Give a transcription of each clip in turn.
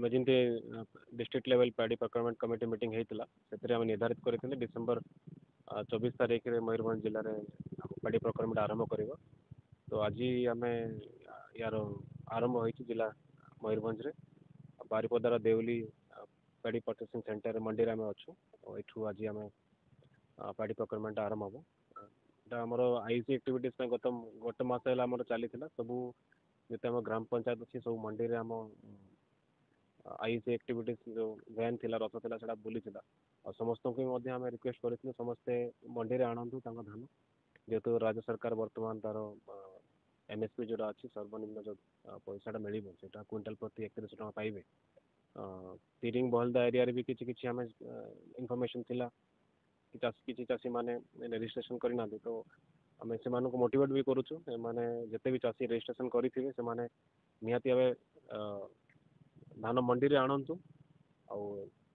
जमी district level paddy procurement committee meeting होता से निर्धारित करते डिसेम्बर 24 तारीख में मयूरभंज जिले में पैडी प्रोक्योरमेंट आरंभ कर तो आज आम यार आरंभ हो जिला मयूरभंज रे बारिपदार देवली पैडी प्रोसेसिंग सेंटर मंडी में अच्छू यू आज आम पैडी प्रोक्योरमेंट आरंभ हम आमर आईसी एक्टिविटीज गत गोटे मस है चली सब जिते ग्राम पंचायत अच्छी सब मंडी में आम आईसी एक्टिविटीज जो वैन थी रथ था बुली समस्त को रिक्वेस्ट करें समस्ते मंडी में आणतु धान जेहेतु राज्य सरकार बर्तमान तार एमएसपी जोड़ा अच्छी सर्वनिम्न जो पैसा मिल क्विंटाल प्रति 3100 टका पाइबे तिरिंग बहलदा एरिया भी किसी आम इनफॉरमेशन थिला कि चाषी मैंने रजिस्ट्रेशन करना तो आम से मोटिवेट भी करुचु मैंने जिते भी चाषी रजिस्ट्रेशन करेंगे से निहाती भाव धान मंडी में आणतु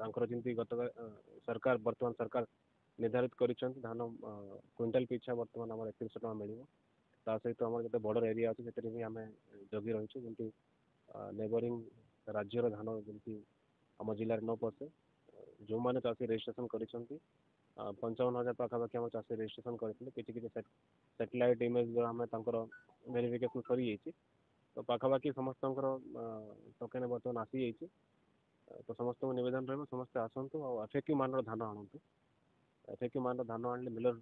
आमती गत सरकार बर्तमान सरकार निर्धारित कर धान क्विंटाल पिछा बर्तमान आम 3100 टका मिल सहित आम जो बॉर्डर एरिया अच्छे से भी आम जगी रही जमी नेबरिंग राज्यर धान जमी आम जिले में न पशे जो मैंने चाषी रजिस्ट्रेशन कर 55,000 पाखापाखि आम चाषी रजिस्ट्रेशन करते किसी सैटेलाइट इमेज जो आम वेरिफिकेशन सरी तो पाखापाखि समस्त टोकन बर्तमान आसी जाइए तो समस्त को निवेदन रहा समस्ते आसतु एफेक्टिव मान धान आणतु एफेक्टिव मान धान आने मिलर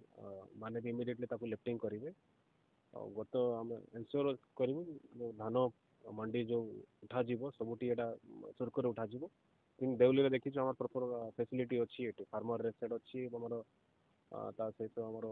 माने भी इमिडिएटली लिफ्टिंग करेंगे गत आम एनश्योर करूँ धान मंडी जो उठा सबुटी एटा सुरखुर उठा देवली देखी प्रॉपर फैसिलिटी अच्छी फार्मर रेस्ट अच्छी सहित आमर